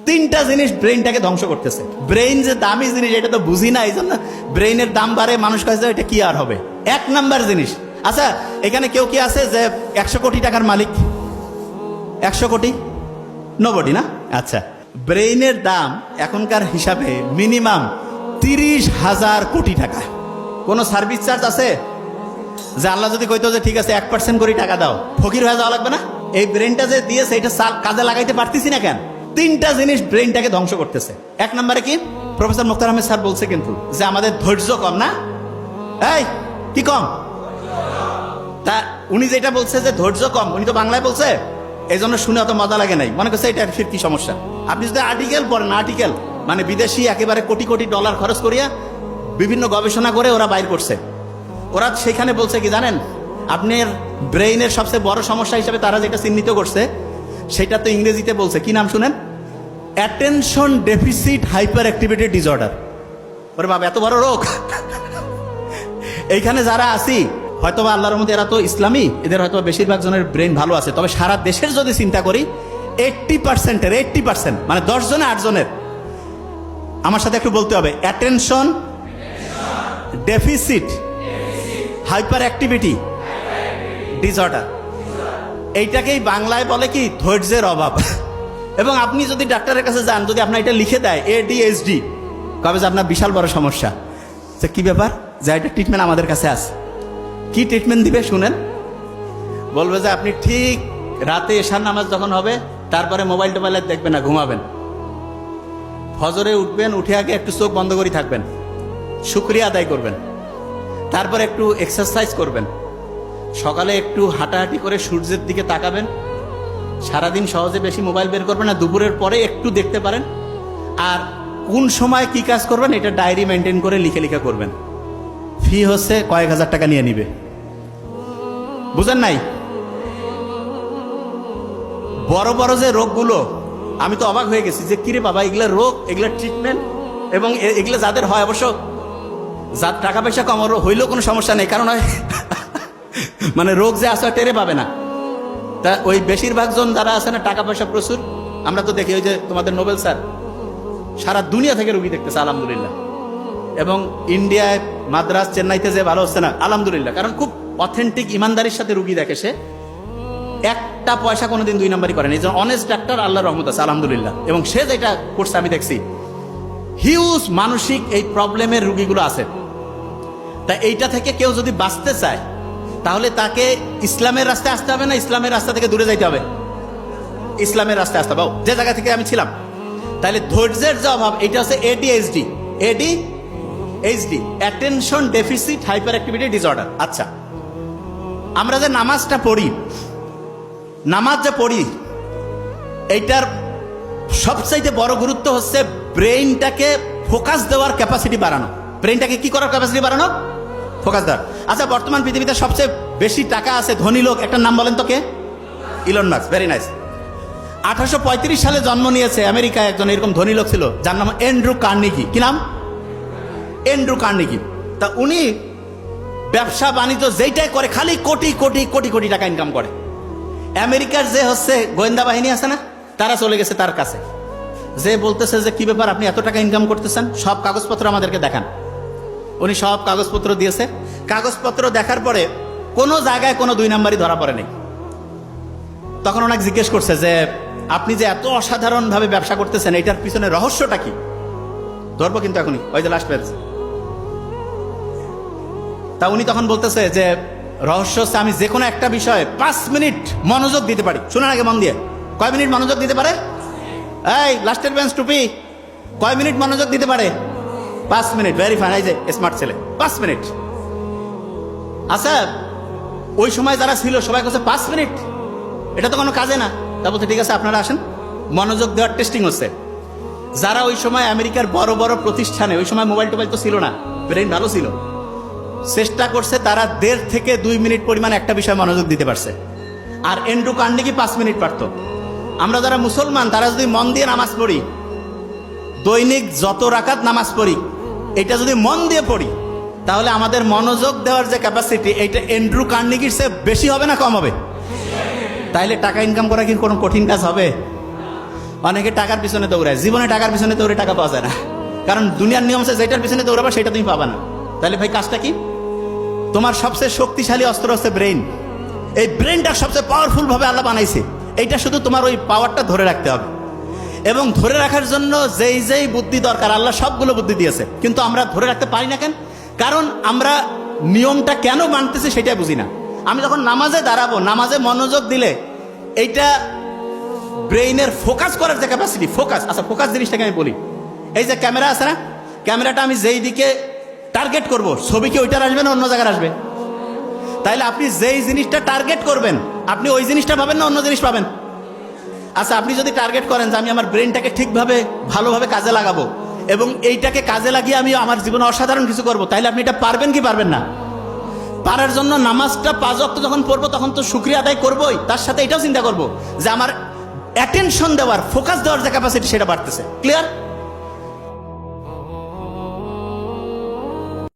তিনটা জিনিস ব্রেইনটাকে ধ্বংস করতেছে। ব্রেইন যে দামি জিনিস এটা তো বুঝি না, এই জন্য ব্রেইনের দাম বাড়ে, মানুষ কাছে এটা কি আর হবে। এক নাম্বার জিনিস, আচ্ছা এখানে কেউ কি আছে যে 100 কোটি টাকার মালিক? 100 কোটি নোবডি না? আচ্ছা, ব্রেইনের দাম এখনকার হিসাবে মিনিমাম 30,000 কোটি টাকা। কোনো সার্ভিস চার্জ আছে? যে আল্লাহ যদি কইতো যে ঠিক আছে 1% করে টাকা দাও, ফকির হয়ে যাওয়া লাগবে না? এই ব্রেনটা যে দিয়েছে এটা কাজে লাগাইতে পারতেছি না কেন? তিনটা জিনিস ব্রেনটাকে ধ্বংস করতেছে। এক নম্বরে কি? প্রফেসর মুখতার আহমেদ স্যার বলছে কিন্তু যে আমাদের ধৈর্য কম না? এই কি কম? তা উনি যেটা বলছে যে ধৈর্য কম, উনি তো বাংলায় বলছে, এই জন্য শুনে অত মজা লাগে নাই, মনে করছে এটা ফির কি সমস্যা। আপনি যদি আর্টিকেল পড়েন, আর্টিকেল মানে বিদেশি একেবারে কোটি কোটি ডলার খরচ করিয়া বিভিন্ন গবেষণা করে ওরা বাইর করছে, ওরা সেখানে বলছে কি জানেন, আপনার ব্রেইনের সবচেয়ে বড় সমস্যা হিসেবে তারা যেটা চিহ্নিত করছে সেটা তো ইংরেজিতে বলছে, কি নাম শুনেন? Attention deficit hyper activity disorder. ওরে বাবা, এত বড় রোগ! এইখানে যারা আছি হয়তোবা আল্লাহর মধ্যে এরা তো ইসলামী, এদের হয়তো বেশিরভাগ জনের ব্রেন ভালো আছে, তবে সারা দেশের যদি চিন্তা করি 80% মানে 10 জনে 8 জনের, আমার সাথে একটু বলতে হবে, attention deficit hyper activity disorder. এইটাকেই বাংলায় বলে কি? ধৈর্যের অভাব। এবং আপনি যদি ডাক্তারের কাছে যান, যদি আপনার এটা লিখে দেয় ADHD, কবে যে আপনার বিশাল বড় সমস্যা। যে কি ব্যাপার, যে এটা ট্রিটমেন্ট আমাদের কাছে আছে। কি ট্রিটমেন্ট দিবে শুনেন? বলবে যে আপনি ঠিক রাতে এশার নামাজ যখন হবে তারপরে মোবাইল টোবাইল দেখবেন না, ঘুমাবেন। ফজরে উঠবেন, উঠে আগে একটু চোখ বন্ধ করে থাকবেন, শুকরিয়া আদায় করবেন, তারপরে একটু এক্সারসাইজ করবেন, সকালে একটু হাঁটাহাঁটি করে সূর্যের দিকে তাকাবেন, সারাদিন সহজে বেশি মোবাইল বের করবেন না, দুপুরের পরে একটু দেখতে পারেন, আর কোন সময় কি কাজ করবেন এটা ডায়েরি মেনটেন করে লিখে লিখে করবেন। ফি হচ্ছে কয়েক হাজার টাকা নিয়ে নিবে, বুঝেন নাই? বড় বড় যে রোগগুলো, আমি তো অবাক হয়ে গেছি যে কিরে বাবা, এগুলা রোগ, এগুলা ট্রিটমেন্ট, এবং এগুলো যাদের হয়, অবশ্য যার টাকা পয়সা কম হইলেও কোনো সমস্যা নেই, কারণ মানে রোগ যে আসে টেরে পাবে না। তা ওই বেশিরভাগ জন যারা আছে না, টাকা পয়সা প্রচুর, আমরা তো দেখি ওই যে তোমাদের নোবেল স্যার সারা দুনিয়া থেকে রুগী দেখতেছে আলহামদুলিল্লাহ, এবং ইন্ডিয়ায় মাদ্রাস চেন্নাইতে যে ভালো হচ্ছে না আলহামদুলিল্লাহ, কারণ খুব অথেন্টিক ইমানদারির সাথে রুগী দেখে, সে একটা পয়সা কোনোদিন 2 নম্বরই করেন, এই জন্য অনেস্ট ডাক্তার, আল্লাহর রহমত আছে আলহামদুলিল্লাহ। এবং সে যেটা করছে আমি দেখছি, হিউজ মানসিক এই প্রবলেমের রুগীগুলো আছে। তা এইটা থেকে কেউ যদি বাঁচতে চায় তাহলে তাকে ইসলামের রাস্তায় আসতে হবে না ইসলামের রাস্তা থেকে দূরে যাইতে হবে? ইসলামের রাস্তায় আসতে হবে, যে জায়গা থেকে আমি ছিলাম। তাহলে ধৈর্যের যে অভাব, এটা হচ্ছে ADHD, attention deficit hyper activity disorder. আচ্ছা, আমরা যে নামাজটা পড়ি, নামাজ যে পড়ি, এইটার সবচাইতে বড় গুরুত্ব হচ্ছে ব্রেইনটাকে ফোকাস দেওয়ার ক্যাপাসিটি বাড়ানো। ব্রেইনটাকে কি করার ক্যাপাসিটি বাড়ানো? ফোকাস দেওয়ার। আচ্ছা, বর্তমান পৃথিবীতে সবচেয়ে বেশি টাকা আছে ধনী লোক, একটা নাম বলেন তো, কে? Elon Musk. Very nice. 1835 সালে জন্ম নিয়েছে আমেরিকায় একজন এরকম ধনী লোক ছিল, যার নাম অ্যান্ড্রু কার্নেগি। কি নাম? Andrew Carnegie. তা উনি ব্যবসা বাণিজ্য যেইটাই করে খালি কোটি কোটি কোটি কোটি টাকা ইনকাম করে। আমেরিকার যে হচ্ছে গোয়েন্দা বাহিনী আছে না, তারা চলে গেছে তার কাছে, যে বলতেছে যে কি ব্যাপার, আপনি এত টাকা ইনকাম করতেছেন, সব কাগজপত্র আমাদেরকে দেখান। উনি সব কাগজপত্র দিয়েছে। কাগজপত্র দেখার পরে কোনো জায়গায় কোনো 2 নম্বরই ধরা পড়ে নেই। তখন ওনাকে জিজ্ঞেস করছে যে আপনি যে এত অসাধারণভাবে ব্যবসা করতেছেন, এটার পিছনে রহস্যটা কি? ধরবো কিন্তু এখনই, ওই যে লাস্ট পেজ। তা উনি তখন বলতেছে যে রহস্য হচ্ছে আমি যে কোনো একটা বিষয়ে 5 মিনিট মনোযোগ দিতে পারি। শুনুন আগে মন দিয়ে, কয় মিনিট মনোযোগ দিতে পারে? এই লাস্টের বেঞ্চ টুপি, কয় মিনিট মনোযোগ দিতে পারে? 5 মিনিট। ভেরি ফাইন, এই যে স্মার্ট ছেলে, 5 মিনিট। আচ্ছা, ওই সময় যারা ছিল সবাই কাছে 5 মিনিট, এটা তো কোনো কাজে না। তা বলতে ঠিক আছে আপনারা আসেন, মনোযোগ দেওয়ার টেস্টিং হচ্ছে। যারা ওই সময় আমেরিকার বড় বড় প্রতিষ্ঠানে, ওই সময় মোবাইল টোবাইল তো ছিল না, ব্রেন ভালো ছিল, চেষ্টা করছে, তারা 1.5 থেকে 2 মিনিট পরিমাণ একটা বিষয়ে মনোযোগ দিতে পারছে। আর অ্যান্ড্রু কার্নেগি 5 মিনিট পারত। আমরা যারা মুসলমান, তারা যদি মন দিয়ে নামাজ পড়ি, দৈনিক যত রাকাত নামাজ পড়ি, এটা যদি মন দিয়ে পড়ি, তাহলে আমাদের মনোযোগ দেওয়ার যে ক্যাপাসিটি, এটা অ্যান্ড্রু কার্নেগির চেয়ে বেশি হবে না কম হবে? তাইলে টাকা ইনকাম করা কি কোনো কঠিন কাজ হবে? অনেকে টাকার পিছনে দৌড়ায়, জীবনে টাকার পিছনে দৌড়ে টাকা পাওয়া যায় না, কারণ দুনিয়ার নিয়ম আছে যেটার পিছনে দৌড়াবা সেটা তুমি পাবা না। তাহলে ভাই কাজটা কি? তোমার সবচেয়ে শক্তিশালী অস্ত্র হচ্ছে ব্রেইন। এই ব্রেইনটা সবচেয়ে পাওয়ারফুল ভাবে আল্লাহ বানাইছে, এইটা শুধু তোমার ওই পাওয়ারটা ধরে রাখতে হবে। এবং ধরে রাখার জন্য যেই যেই বুদ্ধি দরকার আল্লাহ সবগুলো বুদ্ধি দিয়েছে, কিন্তু আমরা ধরে রাখতে পারি না কেন? কারণ আমরা নিয়মটা কেন মানতেছি সেটা বুঝি না। আমি যখন নামাজে দাঁড়াবো, নামাজে মনোযোগ দিলে এইটা ব্রেইনের ফোকাস করার যে ক্যাপাসিটি, ফোকাস, আচ্ছা ফোকাস জিনিসটাকে আমি বলি। এই যে ক্যামেরা আছে না, ক্যামেরাটা আমি যেই দিকে টার্গেট করব, ছবি কি ওইটার আসবে না অন্য জায়গায় আসবে? তাইলে আপনি যেই জিনিসটা টার্গেট করবেন আপনি ওই জিনিসটা পাবেন না অন্য জিনিস পাবেন? আচ্ছা আপনি যদি টার্গেট করেন যে আমি আমার ব্রেনটাকে ঠিকভাবে ভালোভাবে কাজে লাগাবো এবং এইটাকে কাজে লাগিয়ে আমি আমার জীবনে অসাধারণ কিছু করব, তাইলে আপনি এটা পারবেন কি পারবেন না? পারার জন্য নামাজটা 5 ওয়াক্ত যখন পড়বো তখন তো শুকরিয়া আদায় করবোই, তার সাথে এটাও চিন্তা করব যে আমার অ্যাটেনশন দেওয়ার, ফোকাস দেওয়ার যে ক্যাপাসিটি সেটা বাড়তেছে। ক্লিয়ার?